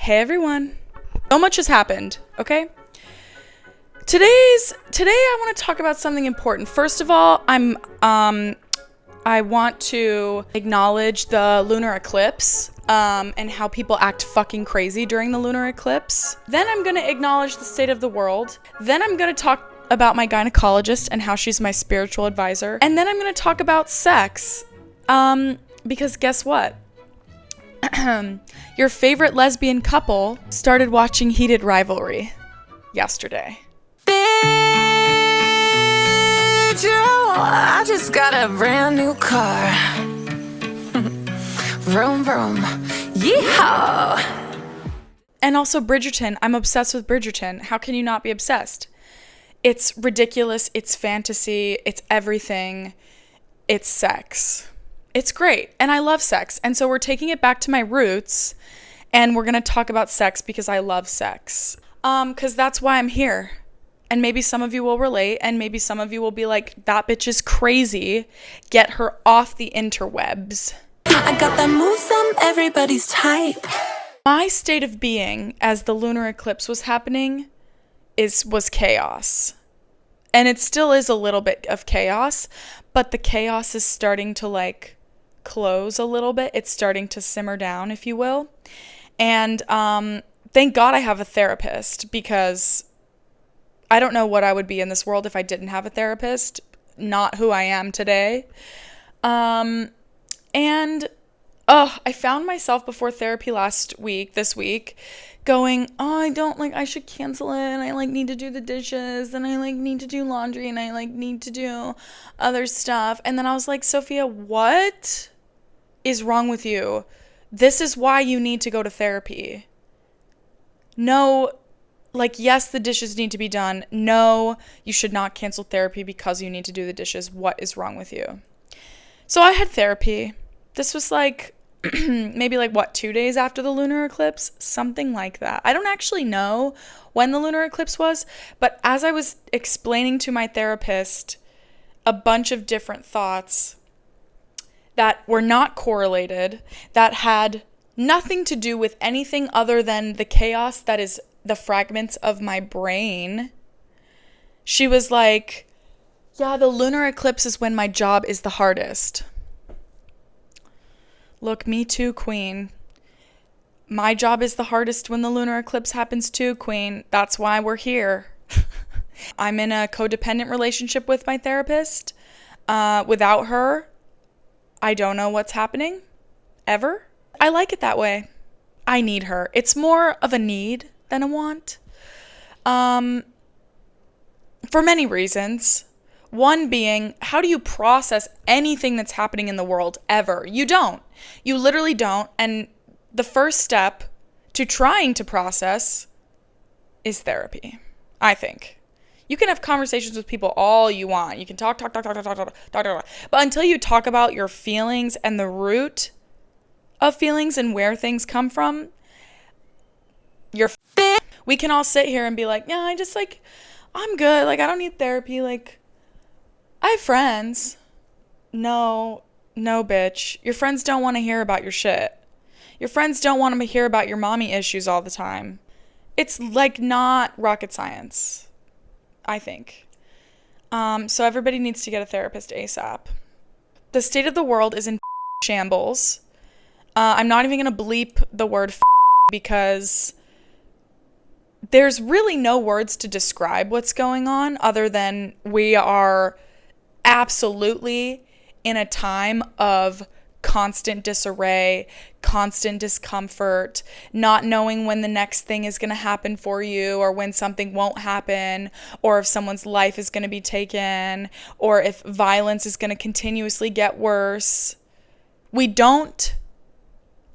Hey everyone. So much has happened, okay? Today I want to talk about something important. First of all, I want to acknowledge the lunar eclipse and how people act fucking crazy during the lunar eclipse. Then I'm going to acknowledge the state of the world. Then I'm going to talk about my gynecologist and how she's my spiritual advisor. And then I'm going to talk about sex. Because guess what? Your favorite lesbian couple started watching Heated Rivalry yesterday. Bitch, I just got a brand new car. Vroom, vroom. Yeehaw! And also Bridgerton. I'm obsessed with Bridgerton. How can you not be obsessed? It's ridiculous. It's fantasy. It's everything. It's sex. It's great. And I love sex. And so we're taking it back to my roots. And we're going to talk about sex because I love sex. Because that's why I'm here. And maybe some of you will relate. And maybe some of you will be like, that bitch is crazy. Get her off the interwebs. I got that moves on everybody's type. My state of being as the lunar eclipse was happening was chaos. And it still is a little bit of chaos. But the chaos is starting to close a little bit. It's starting to simmer down, if you will. And thank God I have a therapist, because I don't know what I would be in this world if I didn't have a therapist. Not who I am today. I found myself before therapy this week, going, I should cancel it, and I need to do the dishes, and I need to do laundry, and I need to do other stuff. And then I was like, Sophia, what is wrong with you? This is why you need to go to therapy. No, yes, the dishes need to be done. No, you should not cancel therapy because you need to do the dishes. What is wrong with you? So I had therapy. This was maybe 2 days after the lunar eclipse, something like that. I don't actually know when the lunar eclipse was, but as I was explaining to my therapist a bunch of different thoughts that were not correlated, that had nothing to do with anything other than the chaos that is the fragments of my brain, she was like, yeah, the lunar eclipse is when my job is the hardest. Look, me too, queen. My job is the hardest when the lunar eclipse happens too, queen. That's why we're here. I'm in a codependent relationship with my therapist. Without her, I don't know what's happening. Ever. I like it that way. I need her. It's more of a need than a want. For many reasons. One being, how do you process anything that's happening in the world ever? You don't. You literally don't. And the first step to trying to process is therapy, I think. You can have conversations with people all you want. You can talk. But until you talk about your feelings and the root of feelings and where things come from, we can all sit here and be like, yeah, I just I'm good. I don't need therapy. I have friends. No, bitch. Your friends don't want to hear about your shit. Your friends don't want to hear about your mommy issues all the time. It's not rocket science, I think. So everybody needs to get a therapist ASAP. The state of the world is in shambles. I'm not even going to bleep the word because there's really no words to describe what's going on other than we are absolutely in a time of constant disarray, constant discomfort, not knowing when the next thing is going to happen for you, or when something won't happen, or if someone's life is going to be taken, or if violence is going to continuously get worse. We don't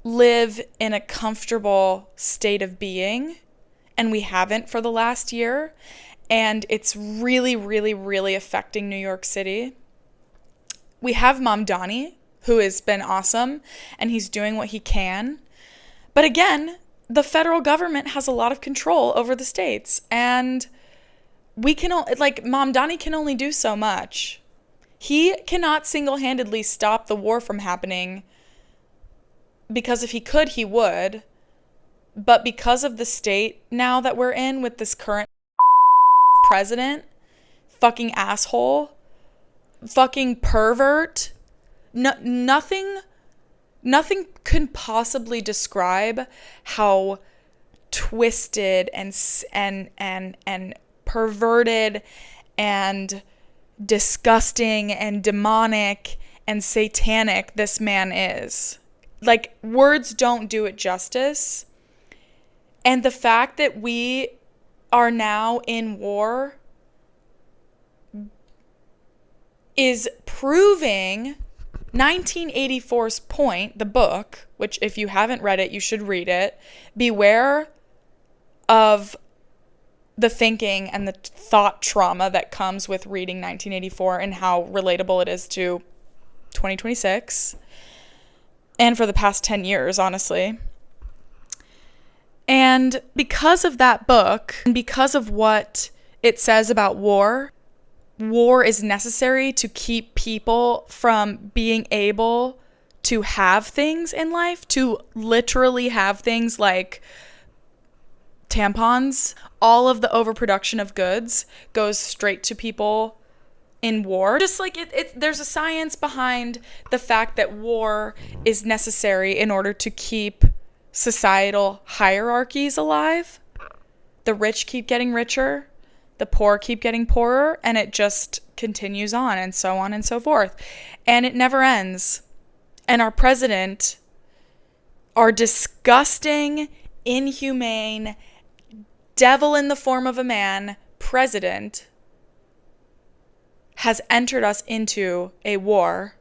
live in a comfortable state of being, and we haven't for the last year. And it's really, really, really affecting New York City. We have Mamdani, who has been awesome, and he's doing what he can. But again, the federal government has a lot of control over the states. And Mamdani can only do so much. He cannot single-handedly stop the war from happening, because if he could, he would. But because of the state now that we're in with this current president, fucking asshole, fucking pervert, nothing can possibly describe how twisted and perverted and disgusting and demonic and satanic this man is. Like, words don't do it justice. And the fact that we are now in war is proving 1984's point, the book, which if you haven't read it, you should read it. Beware of the thinking and the thought trauma that comes with reading 1984 and how relatable it is to 2026 and for the past 10 years, honestly. And because of that book, and because of what it says about war is necessary to keep people from being able to have things in life, to literally have things like tampons. All of the overproduction of goods goes straight to people in war. Just like there's a science behind the fact that war is necessary in order to keep societal hierarchies alive. The rich keep getting richer, the poor keep getting poorer, and it just continues on and so forth. And it never ends. And our president, our disgusting, inhumane, devil in the form of a man president, has entered us into a war.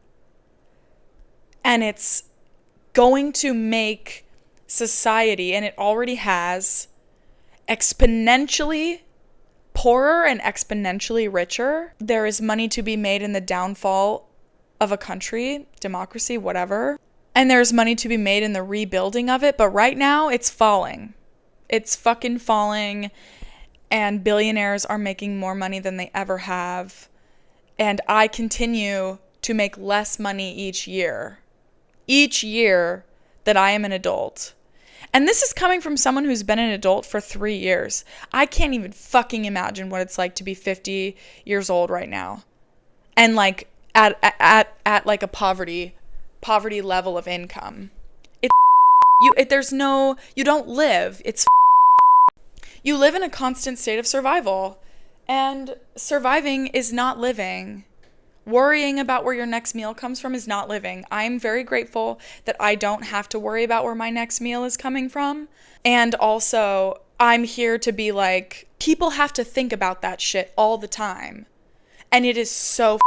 And it's going to make society, and it already has, exponentially poorer and exponentially richer. There is money to be made in the downfall of a country, democracy, whatever. And there's money to be made in the rebuilding of it. But right now, it's falling. It's fucking falling. And billionaires are making more money than they ever have. And I continue to make less money each year. Each year that I am an adult. And this is coming from someone who's been an adult for 3 years. I can't even fucking imagine what it's like to be 50 years old right now. And like at like a poverty level of income. You don't live. You live in a constant state of survival. And surviving is not living. Worrying about where your next meal comes from is not living. I'm very grateful that I don't have to worry about where my next meal is coming from. And also, I'm here to be like, people have to think about that shit all the time. And it is so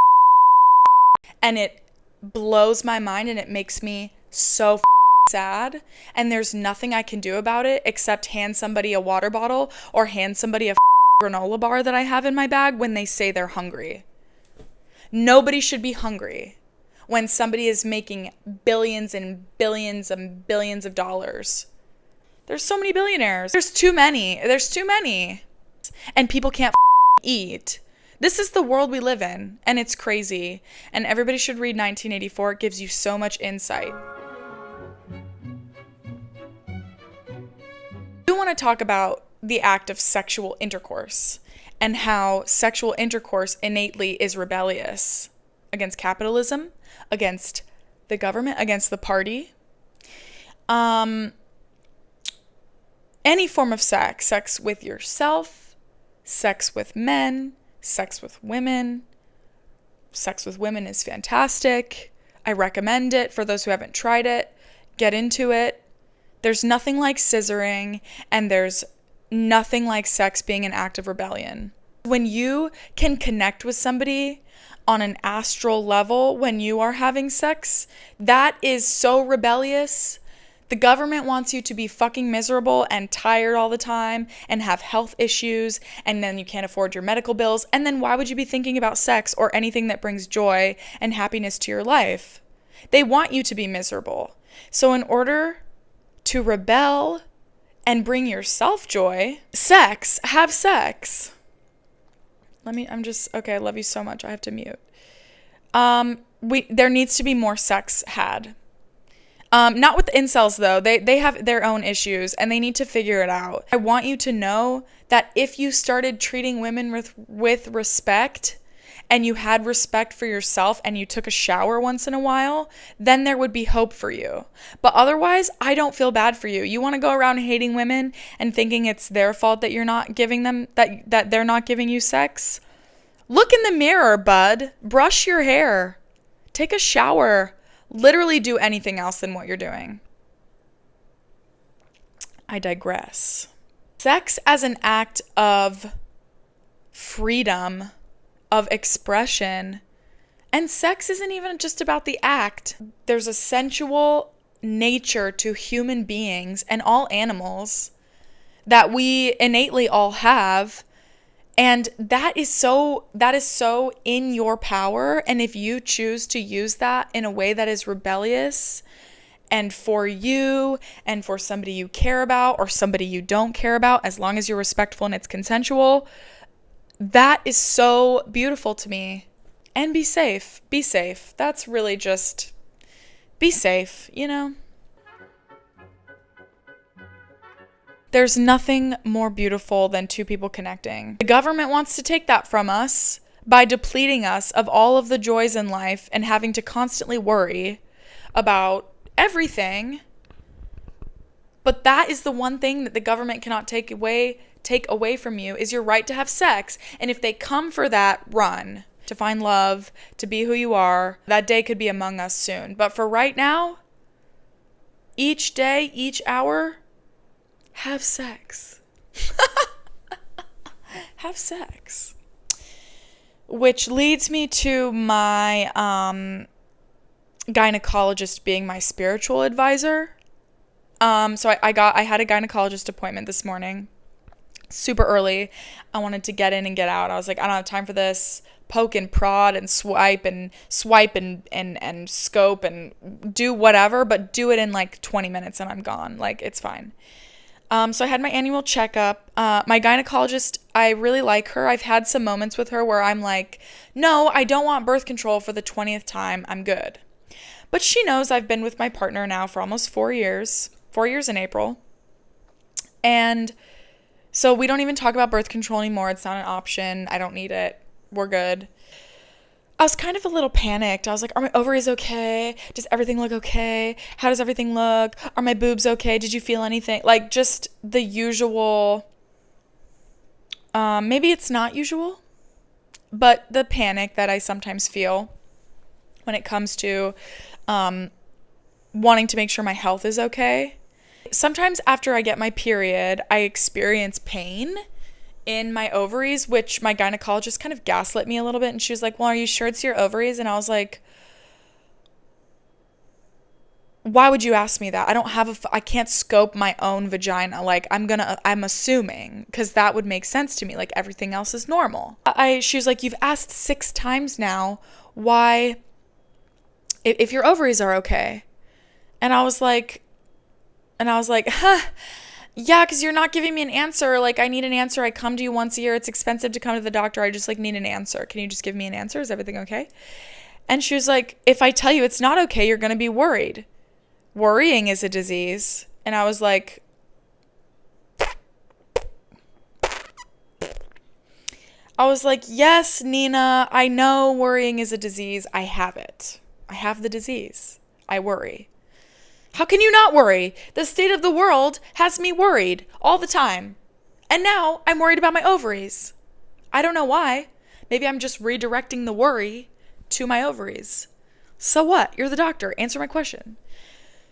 and it blows my mind and it makes me so sad. And there's nothing I can do about it except hand somebody a water bottle or hand somebody a granola bar that I have in my bag when they say they're hungry. Nobody should be hungry when somebody is making billions and billions and billions of dollars. There's so many billionaires. There's too many. And people can't eat. This is the world we live in, and it's crazy. And everybody should read 1984. It gives you so much insight. I want to talk about the act of sexual intercourse. And how sexual intercourse innately is rebellious against capitalism, against the government, against the party. Any form of sex with yourself, sex with men, sex with women. Sex with women is fantastic. I recommend it for those who haven't tried it. Get into it. There's nothing like scissoring, and there's nothing like sex being an act of rebellion. When you can connect with somebody on an astral level when you are having sex, that is so rebellious. The government wants you to be fucking miserable and tired all the time and have health issues, and then you can't afford your medical bills. And then why would you be thinking about sex or anything that brings joy and happiness to your life? They want you to be miserable. So in order to rebel and bring yourself joy, have sex. Okay, I love you so much. I have to mute. There needs to be more sex had. Not with the incels though. They have their own issues and they need to figure it out. I want you to know that if you started treating women with respect and you had respect for yourself and you took a shower once in a while, then there would be hope for you. But otherwise, I don't feel bad for you. You want to go around hating women and thinking it's their fault that you're not giving them that they're not giving you sex? Look in the mirror, bud. Brush your hair. Take a shower. Literally do anything else than what you're doing. I digress. Sex as an act of freedom, of expression, and sex isn't even just about the act. There's a sensual nature to human beings and all animals that we innately all have. And that is so in your power. And if you choose to use that in a way that is rebellious and for you and for somebody you care about or somebody you don't care about, as long as you're respectful and it's consensual, that is so beautiful to me. And be safe. Be safe. That's really just be safe, you know? There's nothing more beautiful than two people connecting. The government wants to take that from us by depleting us of all of the joys in life and having to constantly worry about everything. But that is the one thing that the government cannot take away from you is your right to have sex. And if they come for that, run. To find love, to be who you are. That day could be among us soon. But for right now, each day, each hour, have sex. Have sex. Which leads me to my gynecologist being my spiritual advisor. So I had a gynecologist appointment this morning. Super early. I wanted to get in and get out. I was like, I don't have time for this. Poke and prod and swipe and scope and do whatever, but do it in like 20 minutes and I'm gone. Like, it's fine. So I had my annual checkup. My gynecologist, I really like her. I've had some moments with her where I'm like, no, I don't want birth control for the 20th time. I'm good. But she knows I've been with my partner now for almost 4 years. 4 years in April. And so we don't even talk about birth control anymore. It's not an option. I don't need it. We're good. I was kind of a little panicked. I was like, are my ovaries okay? Does everything look okay? How does everything look? Are my boobs okay? Did you feel anything? Like, just the usual, maybe it's not usual, but the panic that I sometimes feel when it comes to wanting to make sure my health is okay. Sometimes after I get my period, I experience pain in my ovaries, which my gynecologist kind of gaslit me a little bit. And she was like, well, are you sure it's your ovaries? And I was like, why would you ask me that? I can't scope my own vagina. Like, I'm assuming, because that would make sense to me. Like, everything else is normal. She was like, you've asked 6 times now why, if your ovaries are okay. And I was like, huh. Yeah, because you're not giving me an answer. Like, I need an answer. I come to you once a year. It's expensive to come to the doctor. I just, like, need an answer. Can you just give me an answer? Is everything okay? And she was like, if I tell you it's not okay, you're going to be worried. Worrying is a disease. And I was like, yes, Nina, I know worrying is a disease. I have it. I have the disease. I worry. How can you not worry? The state of the world has me worried all the time. And now I'm worried about my ovaries. I don't know why. Maybe I'm just redirecting the worry to my ovaries. So what? You're the doctor. Answer my question.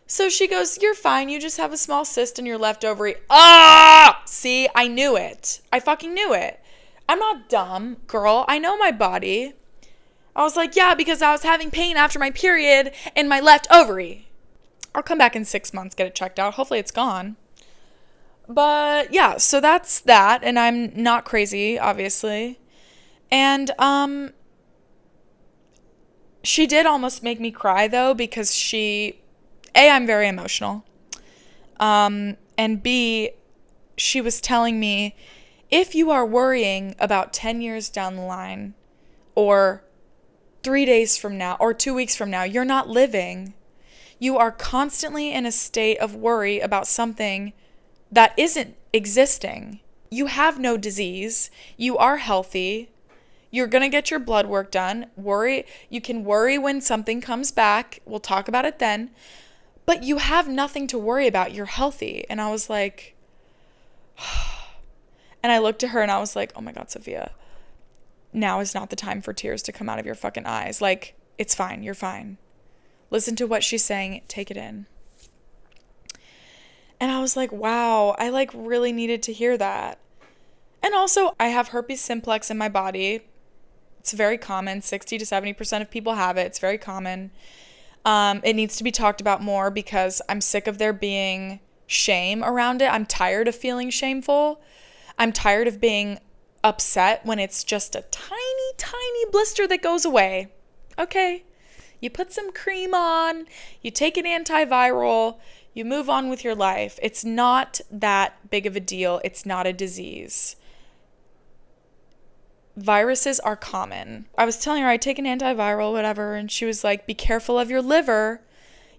So she goes, you're fine. You just have a small cyst in your left ovary. Ah! See, I knew it. I fucking knew it. I'm not dumb, girl. I know my body. I was like, yeah, because I was having pain after my period in my left ovary. I'll come back in 6 months, get it checked out. Hopefully it's gone. But yeah, so that's that. And I'm not crazy, obviously. And she did almost make me cry, though, because I'm very emotional. And B, she was telling me, if you are worrying about 10 years down the line, or 3 days from now, or 2 weeks from now, you're not living. You are constantly in a state of worry about something that isn't existing. You have no disease. You are healthy. You're going to get your blood work done. You can worry when something comes back. We'll talk about it then. But you have nothing to worry about. You're healthy. And I was like, and I looked at her and I was like, oh my God, Sophia, now is not the time for tears to come out of your fucking eyes. Like, it's fine. You're fine. Listen to what she's saying. Take it in. And I was like, wow, I like really needed to hear that. And also, I have herpes simplex in my body. It's very common. 60 to 70% of people have it. It's very common. It needs to be talked about more because I'm sick of there being shame around it. I'm tired of feeling shameful. I'm tired of being upset when it's just a tiny, tiny blister that goes away. Okay. You put some cream on, you take an antiviral, you move on with your life. It's not that big of a deal. It's not a disease. Viruses are common. I was telling her I take an antiviral, whatever, and she was like, be careful of your liver.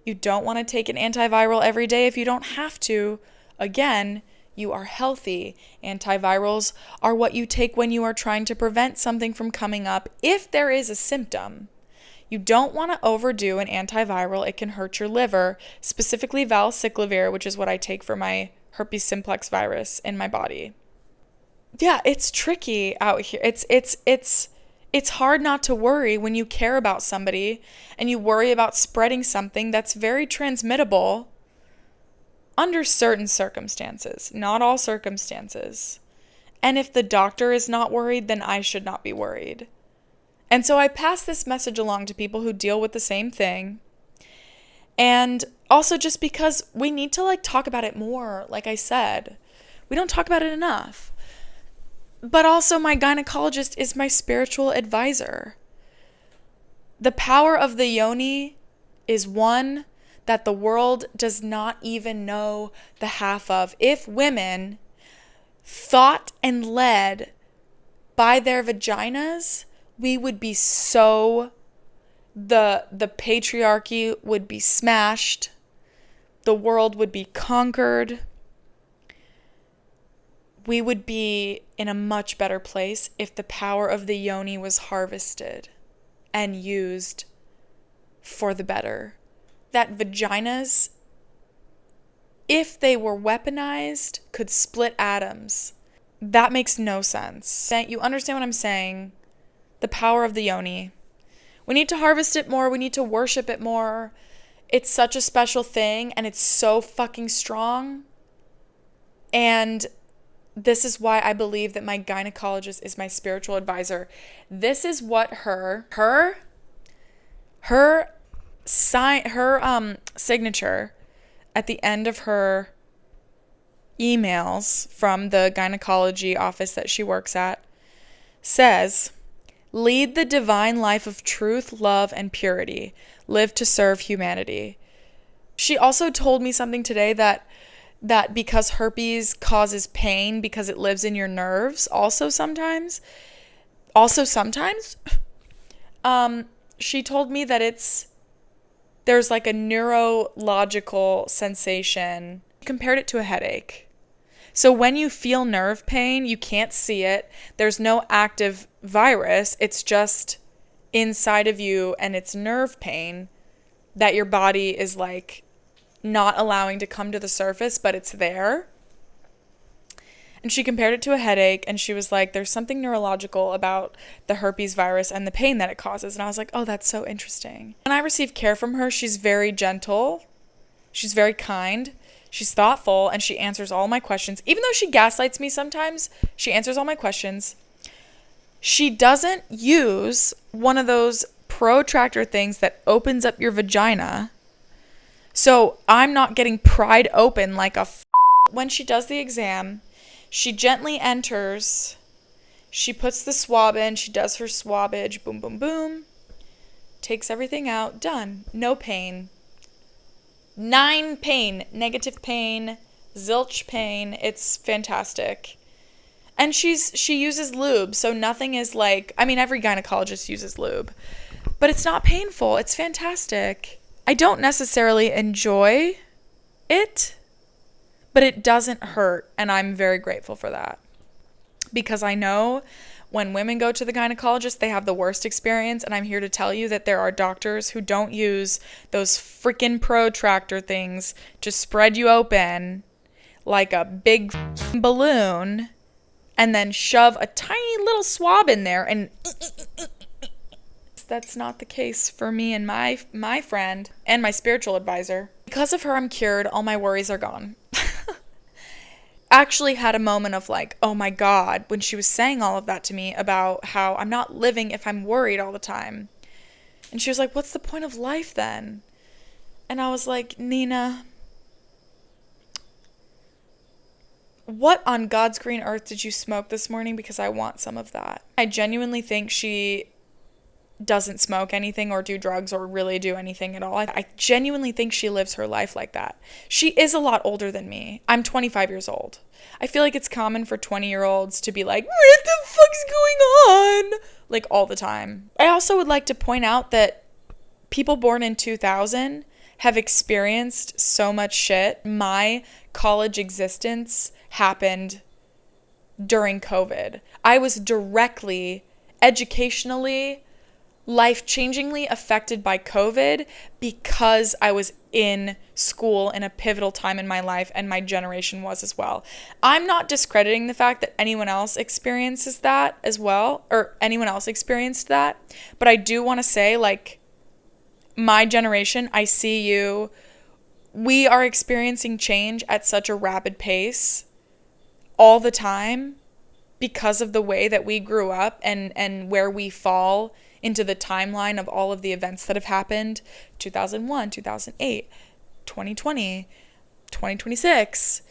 You don't want to take an antiviral every day if you don't have to. Again, you are healthy. Antivirals are what you take when you are trying to prevent something from coming up if there is a symptom. You don't want to overdo an antiviral. It can hurt your liver, specifically valciclovir, which is what I take for my herpes simplex virus in my body. Yeah, it's tricky out here. It's hard not to worry when you care about somebody and you worry about spreading something that's very transmittable under certain circumstances, not all circumstances. And if the doctor is not worried, then I should not be worried. And so I pass this message along to people who deal with the same thing. And also just because we need to like talk about it more, like I said. We don't talk about it enough. But also my gynecologist is my spiritual advisor. The power of the yoni is one that the world does not even know the half of. If women thought and led by their vaginas, we would be so, the patriarchy would be smashed. The world would be conquered. We would be in a much better place if the power of the yoni was harvested and used for the better. That vaginas, if they were weaponized, could split atoms. That makes no sense. You understand what I'm saying? The power of the yoni. We need to harvest it more. We need to worship it more. It's such a special thing and it's so fucking strong. And this is why I believe that my gynecologist is my spiritual advisor. This is what her signature at the end of her emails from the gynecology office that she works at says, lead the divine life of truth, love, and purity. Live to serve humanity. She also told me something today that because herpes causes pain because it lives in your nerves, she told me that there's like a neurological sensation. Compared it to a headache. So when you feel nerve pain, you can't see it. There's no active virus. It's just inside of you and it's nerve pain that your body is like not allowing to come to the surface, but it's there. And she compared it to a headache and she was like, there's something neurological about the herpes virus and the pain that it causes. And I was like, oh, that's so interesting. When I receive care from her, she's very gentle. She's very kind. She's thoughtful and she answers all my questions. Even though she gaslights me sometimes, she answers all my questions. She doesn't use one of those protractor things that opens up your vagina. So I'm not getting pried open like When she does the exam, she gently enters. She puts the swab in. She does her swabbage. Boom, boom, boom. Takes everything out. Done. No pain. 9 pain, negative pain, zilch pain. It's fantastic. And she uses lube, so nothing is like, I mean, every gynecologist uses lube, but it's not painful. It's fantastic. I don't necessarily enjoy it, but it doesn't hurt, and I'm very grateful for that. Because I know when women go to the gynecologist, they have the worst experience, and I'm here to tell you that there are doctors who don't use those freaking protractor things to spread you open like a big balloon and then shove a tiny little swab in there, and that's not the case for me and my friend and my spiritual advisor. Because of her, I'm cured. All my worries are gone. Actually had a moment of like, oh my God, when she was saying all of that to me about how I'm not living if I'm worried all the time. And she was like, what's the point of life then? And I was like, Nina, what on God's green earth did you smoke this morning? Because I want some of that. I genuinely think she doesn't smoke anything or do drugs or really do anything at all. I genuinely think she lives her life like that. She is a lot older than me. I'm 25 years old. I feel like it's common for 20-year-olds to be like, what the fuck's going on? Like all the time. I also would like to point out that people born in 2000 have experienced so much shit. My college existence happened during COVID. I was directly, educationally, life-changingly affected by COVID because I was in school in a pivotal time in my life, and my generation was as well. I'm not discrediting the fact that anyone else experiences that as well, or anyone else experienced that, but I do want to say, like, my generation, I see you, we are experiencing change at such a rapid pace all the time because of the way that we grew up and where we fall into the timeline of all of the events that have happened. 2001, 2008, 2020, 2026,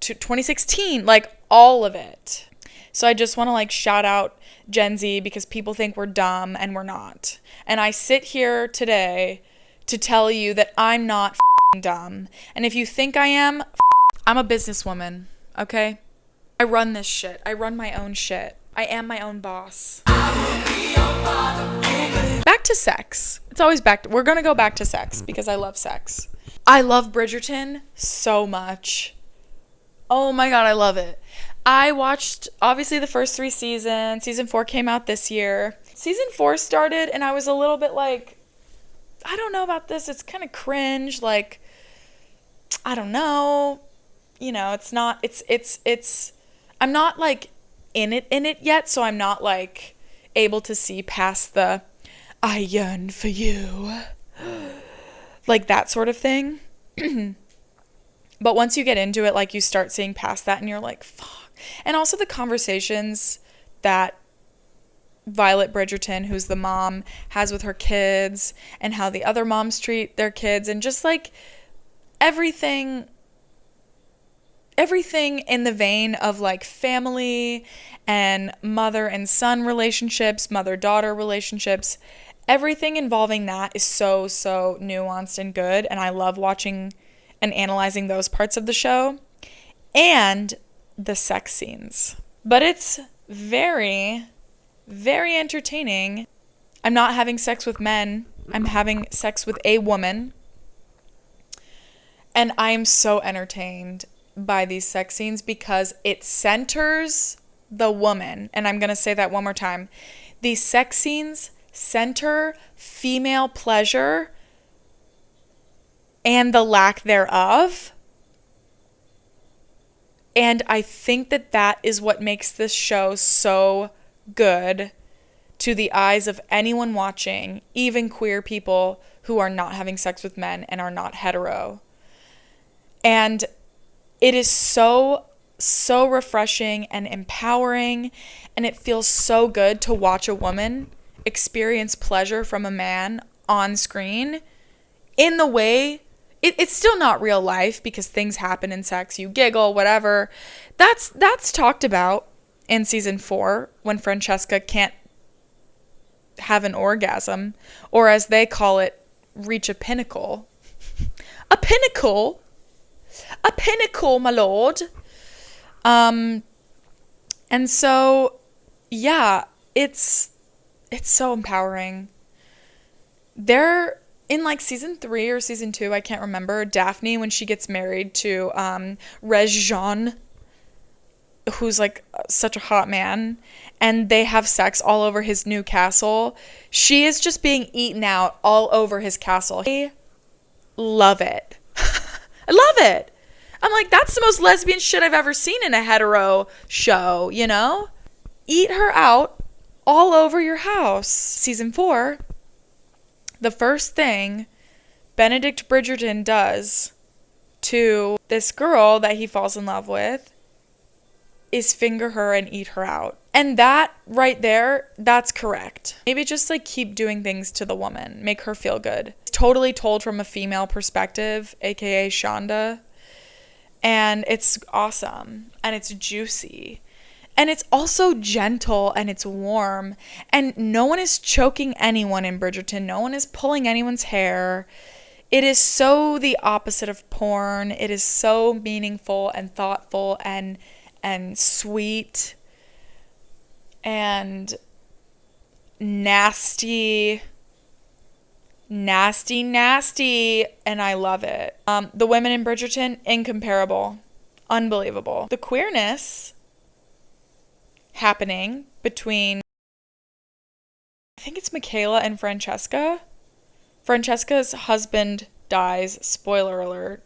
2016, like all of it. So I just want to like shout out Gen Z because people think we're dumb and we're not. And I sit here today to tell you that I'm not dumb. And if you think I am, I'm a businesswoman, okay? I run this shit. I run my own shit. I am my own boss. Back to sex. It's always we're going to go back to sex because I love sex. I love Bridgerton so much. Oh my God, I love it. I watched, obviously, the first 3 seasons. Season 4 came out this year. Season 4 started, and I was a little bit like, I don't know about this. It's kind of cringe. Like, I don't know. You know, it's not, it's, I'm not, like, in it yet, so I'm not, like, able to see past the, I yearn for you. Like, that sort of thing. But once you get into it, like, you start seeing past that, and you're like, fuck. And also the conversations that Violet Bridgerton, who's the mom, has with her kids, and how the other moms treat their kids, and just, like, everything in the vein of, like, family and mother and son relationships, mother-daughter relationships. Everything involving that is so, so nuanced and good, and I love watching and analyzing those parts of the show. And the sex scenes. But it's very, very entertaining. I'm not having sex with men. I'm having sex with a woman. And I'm so entertained by these sex scenes because it centers the woman. And I'm going to say that one more time. These sex scenes center female pleasure and the lack thereof. And I think that that is what makes this show so good to the eyes of anyone watching, even queer people who are not having sex with men and are not hetero. And it is so, so refreshing and empowering, and it feels so good to watch a woman experience pleasure from a man on screen in the way. It's still not real life because things happen in sex. You giggle, whatever. That's talked about in season 4 when Francesca can't have an orgasm, or as they call it, reach a pinnacle. A pinnacle? A pinnacle, my lord. And so, yeah, it's so empowering. There in like season 3 or season 2, I can't remember, Daphne, when she gets married to Rezjan, who's like such a hot man, and they have sex all over his new castle, she is just being eaten out all over his castle. I love it. I love it. I'm like, that's the most lesbian shit I've ever seen in a hetero show, you know? Eat her out all over your house. Season 4, the first thing Benedict Bridgerton does to this girl that he falls in love with is finger her and eat her out. And that right there, that's correct. Maybe just like keep doing things to the woman, make her feel good. It's totally told from a female perspective, aka Shonda. And it's awesome. And it's juicy. And it's also gentle and it's warm. And no one is choking anyone in Bridgerton. No one is pulling anyone's hair. It is so the opposite of porn. It is so meaningful and thoughtful and sweet and nasty, and I love it. The women in Bridgerton, incomparable, unbelievable. The queerness happening between, I think it's Michaela and Francesca. Francesca's husband dies, spoiler alert,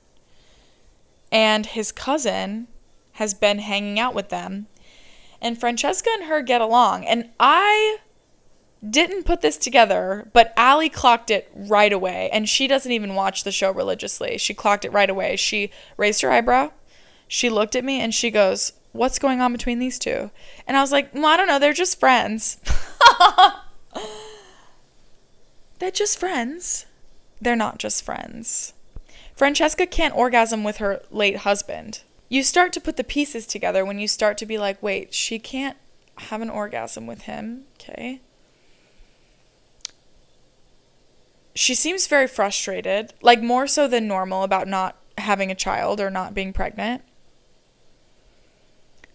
and his cousin has been hanging out with them. And Francesca and her get along. And I didn't put this together, but Allie clocked it right away. And she doesn't even watch the show religiously. She clocked it right away. She raised her eyebrow. She looked at me and she goes, "What's going on between these two?" And I was like, well, I don't know. They're just friends. They're just friends. They're not just friends. Francesca can't orgasm with her late husband. You start to put the pieces together when you start to be like, wait, she can't have an orgasm with him. Okay. She seems very frustrated, like more so than normal, about not having a child or not being pregnant.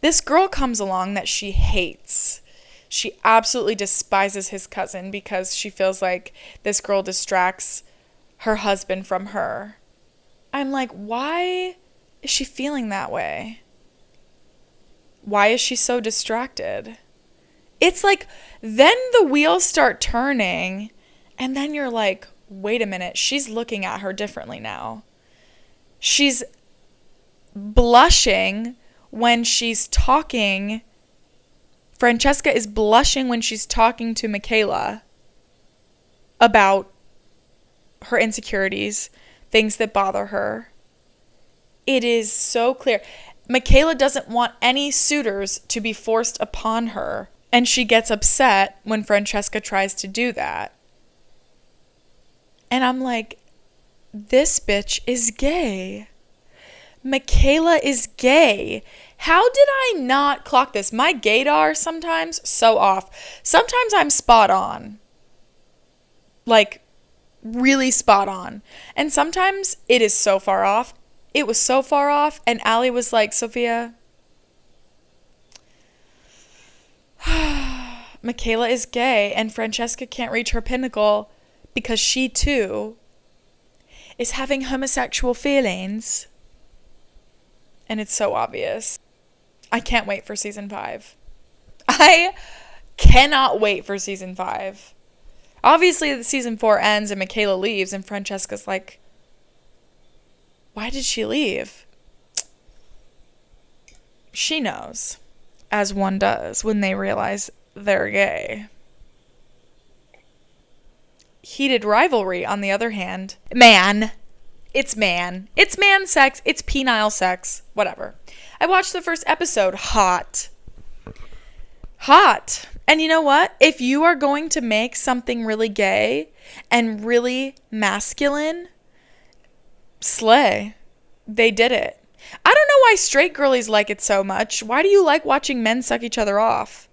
This girl comes along that she hates. She absolutely despises his cousin because she feels like this girl distracts her husband from her. I'm like, why is she feeling that way? Why is she so distracted? It's like, then the wheels start turning, and then you're like, wait a minute, she's looking at her differently now. She's blushing when she's talking. Francesca is blushing when she's talking to Michaela about her insecurities, things that bother her. It is so clear. Michaela doesn't want any suitors to be forced upon her, and she gets upset when Francesca tries to do that. And I'm like, this bitch is gay. Michaela is gay. How did I not clock this? My gaydar sometimes so off. Sometimes I'm spot on. Like, really spot on. And sometimes it is so far off. It was so far off. And Allie was like, Sophia, Michaela is gay and Francesca can't reach her pinnacle because she too is having homosexual feelings. And it's so obvious. I can't wait for season 5. I cannot wait for season 5. Obviously, the season 4 ends and Michaela leaves and Francesca's like, why did she leave? She knows, as one does when they realize they're gay. Heated rivalry, on the other hand. It's man sex. It's penile sex. Whatever. I watched the first episode. Hot. And you know what? If you are going to make something really gay and really masculine, slay. They did it. I don't know why straight girlies like it so much. Why do you like watching men suck each other off?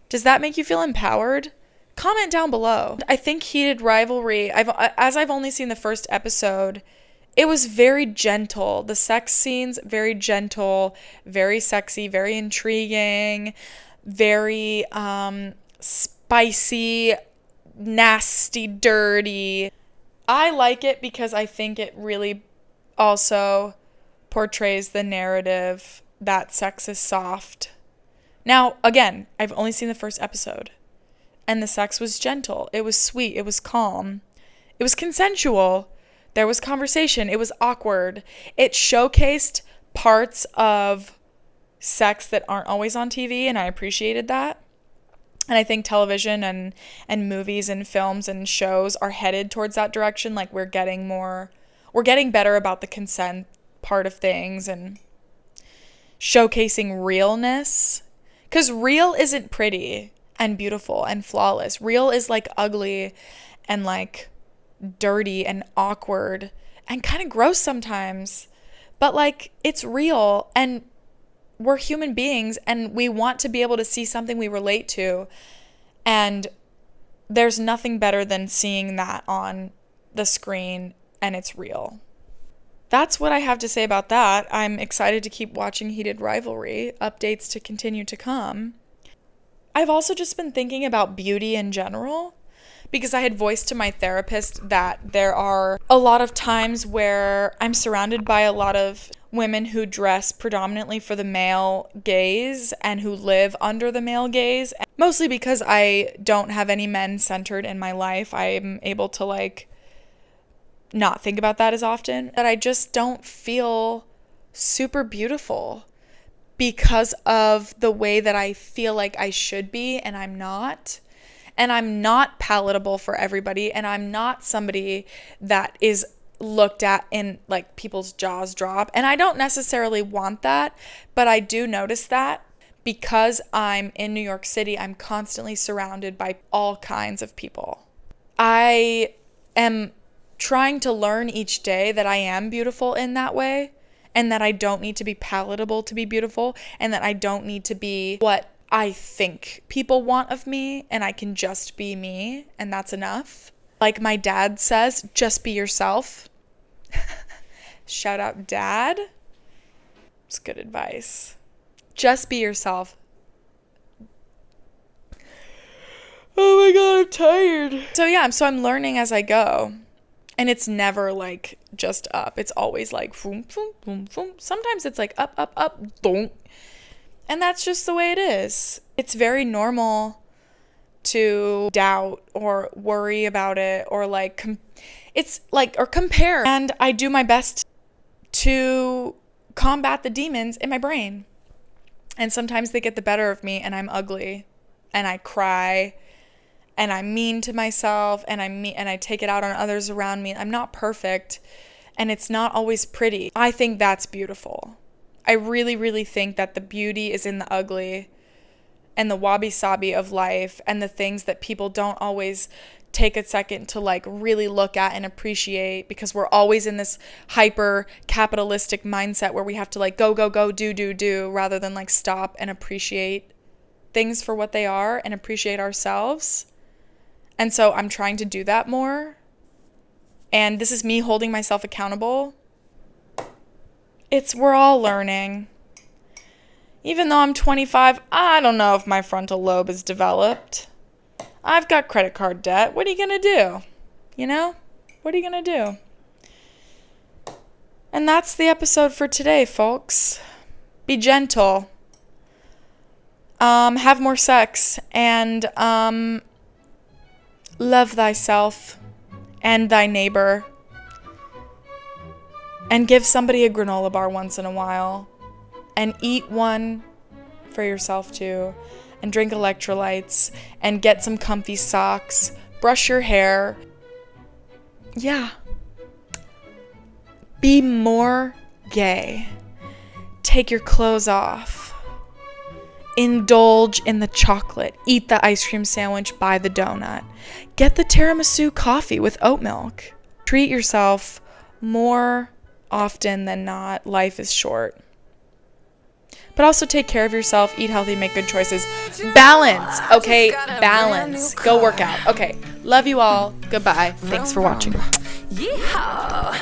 Does that make you feel empowered? Comment down below. I think heated rivalry, as I've only seen the first episode, it was very gentle. The sex scenes, very gentle, very sexy, very intriguing, very spicy, nasty, dirty. I like it because I think it really also portrays the narrative that sex is soft. Now, again, I've only seen the first episode, and the sex was gentle. It was sweet. It was calm. It was consensual. There was conversation. It was awkward. It showcased parts of sex that aren't always on TV, and I appreciated that. And I think television and movies and films and shows are headed towards that direction. Like we're getting better about the consent part of things and showcasing realness. Because real isn't pretty and beautiful and flawless. Real is like ugly and like dirty and awkward and kind of gross sometimes. But like it's real, and we're human beings, and we want to be able to see something we relate to. And there's nothing better than seeing that on the screen and it's real. That's what I have to say about that. I'm excited to keep watching Heated Rivalry, updates to continue to come. I've also just been thinking about beauty in general, because I had voiced to my therapist that there are a lot of times where I'm surrounded by a lot of women who dress predominantly for the male gaze and who live under the male gaze. Mostly because I don't have any men centered in my life. I'm able to like not think about that as often. But I just don't feel super beautiful because of the way that I feel like I should be, and I'm not. And I'm not palatable for everybody, and I'm not somebody that is looked at and like people's jaws drop. And I don't necessarily want that, but I do notice that because I'm in New York City, I'm constantly surrounded by all kinds of people. I am trying to learn each day that I am beautiful in that way, and that I don't need to be palatable to be beautiful, and that I don't need to be what I think people want of me, and I can just be me, and that's enough. Like my dad says, just be yourself. Shout out, Dad. It's good advice. Just be yourself. Oh my God, I'm tired. So I'm learning as I go. And it's never like just up. It's always like boom, boom, boom, boom. Sometimes it's like up, up, up, boom. And that's just the way it is. It's very normal to doubt or worry about it, or like or compare. And I do my best to combat the demons in my brain. And sometimes they get the better of me, and I'm ugly, and I cry, and I'm mean to myself, and I take it out on others around me. I'm not perfect, and it's not always pretty. I think that's beautiful. I really, really think that the beauty is in the ugly and the wabi-sabi of life, and the things that people don't always take a second to like really look at and appreciate, because we're always in this hyper capitalistic mindset where we have to like go, do, rather than like stop and appreciate things for what they are and appreciate ourselves. And so I'm trying to do that more. And this is me holding myself accountable. We're all learning. Even though I'm 25, I don't know if my frontal lobe is developed. I've got credit card debt. What are you going to do? You know? What are you going to do? And that's the episode for today, folks. Be gentle. Have more sex. And love thyself and thy neighbor. And give somebody a granola bar once in a while. And eat one for yourself too. And drink electrolytes. And get some comfy socks. Brush your hair. Yeah. Be more gay. Take your clothes off. Indulge in the chocolate. Eat the ice cream sandwich. Buy the donut. Get the tiramisu coffee with oat milk. Treat yourself more often than not. Life is short. But also take care of yourself, eat healthy, make good choices. Balance, okay? Balance. Go work out. Okay. Love you all. Goodbye. Thanks for watching. Yeehaw.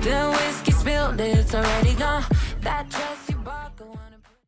The whiskey spilled, it's already gone.